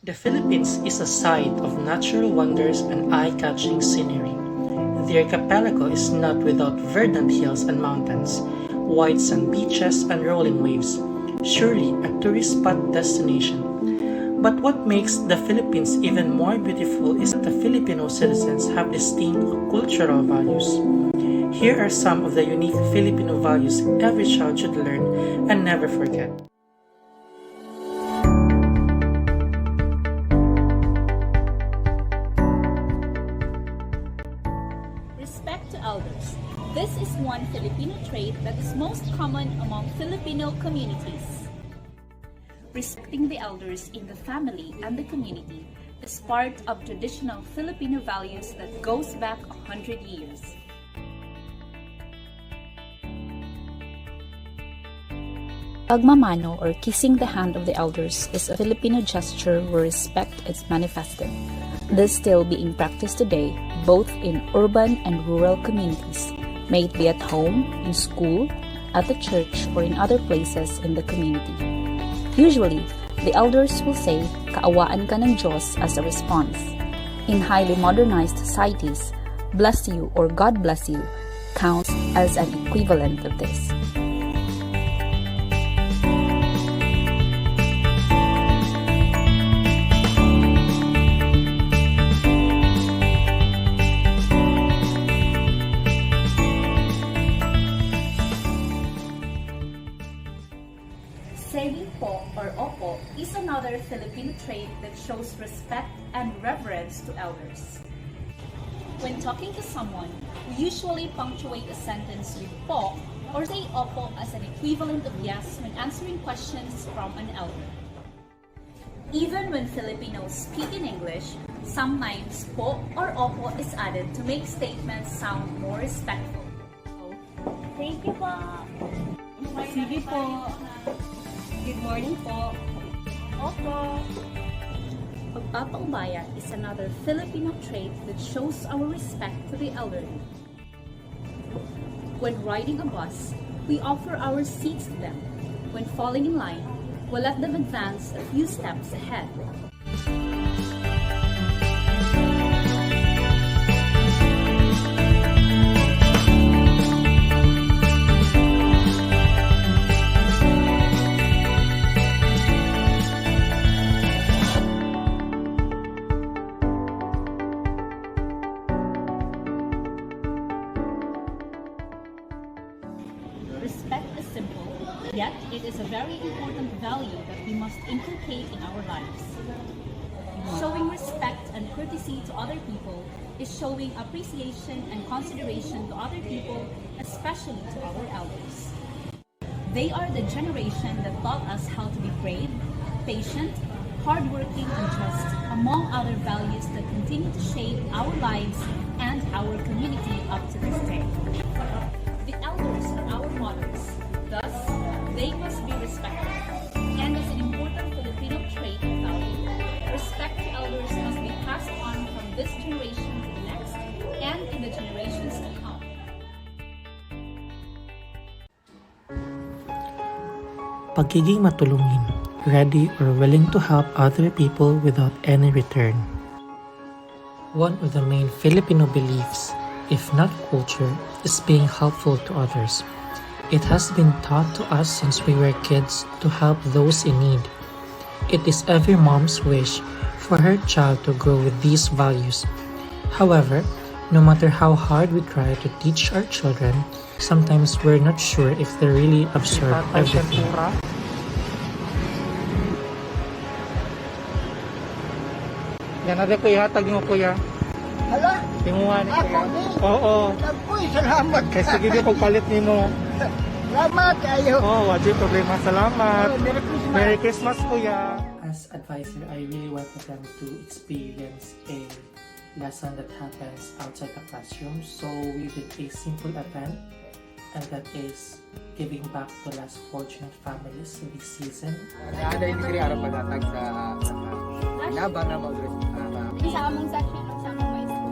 The Philippines is a site of natural wonders and eye-catching scenery. The archipelago is not without verdant hills and mountains, white sand beaches and rolling waves, surely a tourist spot destination. But what makes the Philippines even more beautiful is that the Filipino citizens have distinct cultural values. Here are some of the unique Filipino values every child should learn and never forget. Respect to elders. This is one Filipino trait that is most common among Filipino communities. Respecting the elders in the family and the community is part of traditional Filipino values that goes back 100 years. Pagmamano or kissing the hand of the elders is a Filipino gesture where respect is manifested. This still being practiced today both in urban and rural communities, may it be at home, in school, at the church, or in other places in the community. Usually, the elders will say, "Kaawaan ka ng Diyos" as a response. In highly modernized societies, "bless you" or "God bless you" counts as an equivalent of this. Saying po or opo is another Filipino trait that shows respect and reverence to elders. When talking to someone, we usually punctuate a sentence with po or say opo as an equivalent of yes when answering questions from an elder. Even when Filipinos speak in English, sometimes po or opo is added to make statements sound more respectful. Thank you po. Sige po. Good morning po. Opo. Pagpapaubaya is another Filipino trait that shows our respect to the elderly. When riding a bus, we offer our seats to them. When falling in line, we'll let them advance a few steps ahead. Respect is simple, yet it is a very important value that we must inculcate in our lives. Showing respect and courtesy to other people is showing appreciation and consideration to other people, especially to our elders. They are the generation that taught us how to be brave, patient, hardworking, and just, among other values that continue to shape our lives and our community up to this day. The elders are our models, thus, they must be respected. And as an important Filipino trait and value, respect to elders must be passed on from this generation to the next and in the generations to come. Pagiging matulungin, ready or willing to help other people without any return. One of the main Filipino beliefs, if not culture, is being helpful to others. It has been taught to us since we were kids to help those in need. It is every mom's wish for her child to grow with these values. However, no matter how hard we try to teach our children, sometimes we're not sure if they really absorb everything. Yan natin kuya, tag mo kuya. Hala? Tinguhan ni Ako kuya. ni? Oo. Uy, salamat. Kaya sige di pagpalit ni mo. Salamat kayo. Oo, wajib problema. Salamat. Merry Christmas. Merry Christmas kuya. As advisor, I really wanted them to experience a lesson that happens outside the classroom. So we did a simple event, and that is giving back to less fortunate families this season. Ada yung degree araw paghatag sa laban na Isa among section at sa among high school.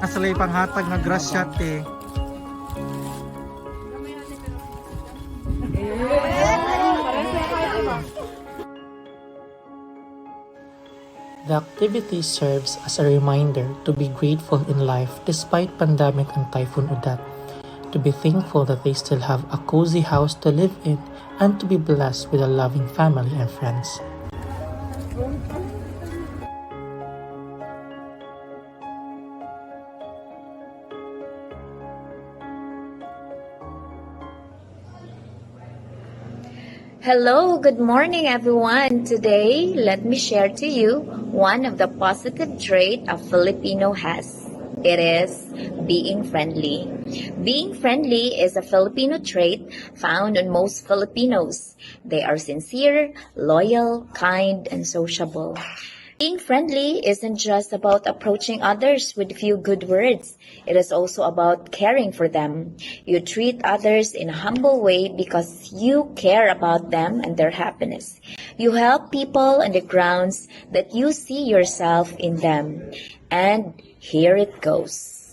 Asalay panghatag nga grasya te. The activity serves as a reminder to be grateful in life despite pandemic and Typhoon Udat, to be thankful that they still have a cozy house to live in, and to be blessed with a loving family and friends. Hello, good morning everyone. Today, let me share to you one of the positive traits a Filipino has. It is being friendly. Being friendly is a Filipino trait found on most Filipinos. They are sincere, loyal, kind, and sociable. Being friendly isn't just about approaching others with a few good words. It is also about caring for them. You treat others in a humble way because you care about them and their happiness. You help people on the grounds that you see yourself in them. And here it goes.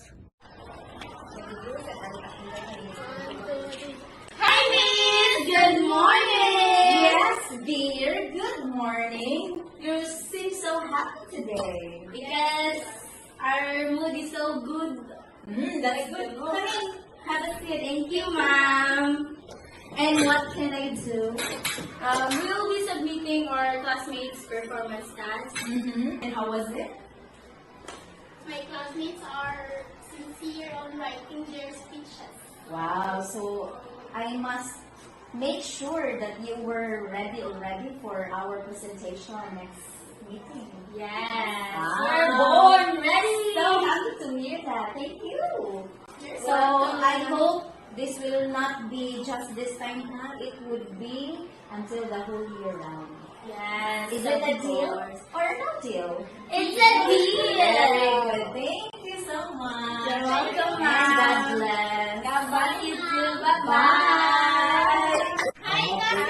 Hi, Miss! Good morning! Yes, dear. Good morning. You seem so happy today. Because our mood is so good. That's good. Come in. Have a seat. Thank you, ma'am. And what can I do? We'll be submitting our classmates' performance task. And how was it? My classmates are sincere on writing their speeches. Wow, so I must make sure that you were ready already for our presentation next meeting. Yes, Wow. we're born ready. So happy to hear that. Thank you. You're So welcome. I hope this will not be just this time now. It would be until the whole year round. Yes, Is it a of deal course. or no deal? It's a deal. Very good. Thank you so much. You're welcome, And ma'am. God bless. God bless you too. Bye-bye. Bye. Hi,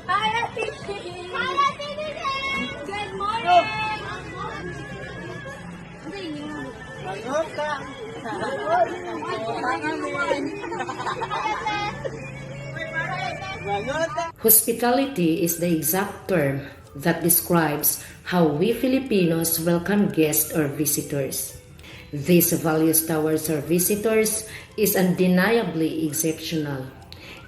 Hi, Ate. Hi, Ate Nene. Good morning. Hospitality is the exact term that describes how we Filipinos welcome guests or visitors. These values towards our visitors is undeniably exceptional.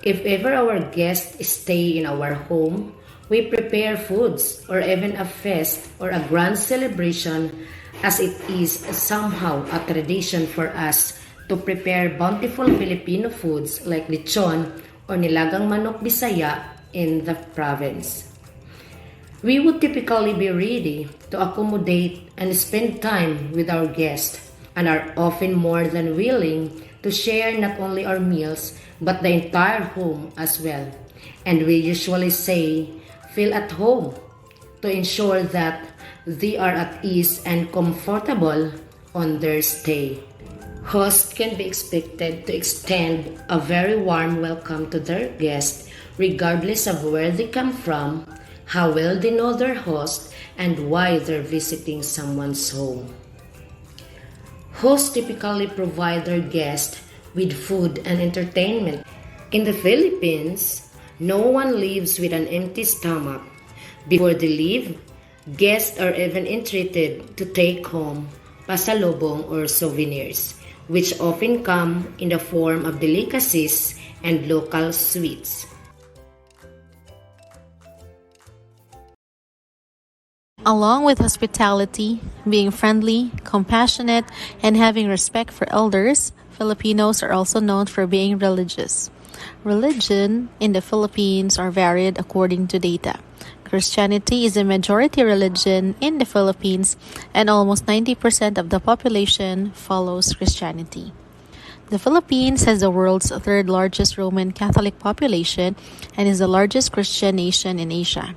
If ever our guests stay in our home, we prepare foods or even a feast or a grand celebration, as it is somehow a tradition for us to prepare bountiful Filipino foods like lechon or nilagang manok Bisaya in the province. We would typically be ready to accommodate and spend time with our guests and are often more than willing to share not only our meals but the entire home as well. And we usually say, feel at home, to ensure that they are at ease and comfortable on their stay. Hosts can be expected to extend a very warm welcome to their guests regardless of where they come from, how well they know their host, and why they're visiting someone's home. Hosts typically provide their guests with food and entertainment. In the Philippines, no one lives with an empty stomach. Before they leave, guests are even entreated to take home pasalubong or souvenirs, which often come in the form of delicacies and local sweets. Along with hospitality, being friendly, compassionate, and having respect for elders, Filipinos are also known for being religious. Religion in the Philippines are varied according to data. Christianity is a majority religion in the Philippines, and almost 90% of the population follows Christianity. The Philippines has the world's third largest Roman Catholic population and is the largest Christian nation in Asia.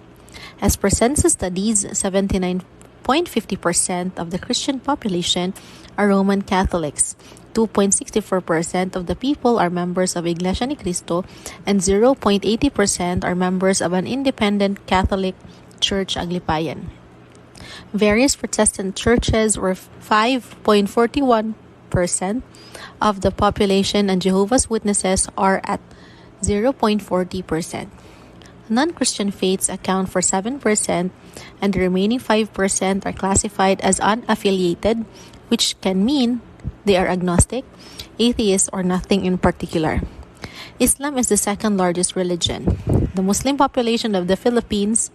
As per census studies, 79.50% of the Christian population are Roman Catholics, 2.64% of the people are members of Iglesia ni Cristo, and 0.80% are members of an independent Catholic Church Aglipayan. Various Protestant churches were 5.41% of the population, and Jehovah's Witnesses are at 0.40%. Non-Christian faiths account for 7%, and the remaining 5% are classified as unaffiliated, which can mean they are agnostic, atheist, or nothing in particular. Islam is the second largest religion. The Muslim population of the Philippines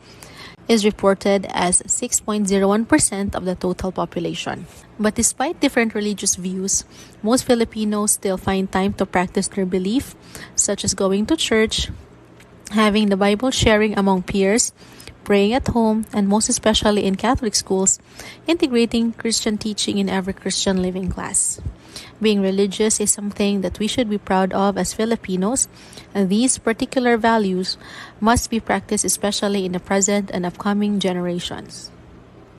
is reported as 6.01% of the total population. But despite different religious views, most Filipinos still find time to practice their belief, such as going to church, having the Bible sharing among peers, praying at home, and most especially in Catholic schools, integrating Christian teaching in every Christian living class. Being religious is something that we should be proud of as Filipinos, and these particular values must be practiced especially in the present and upcoming generations.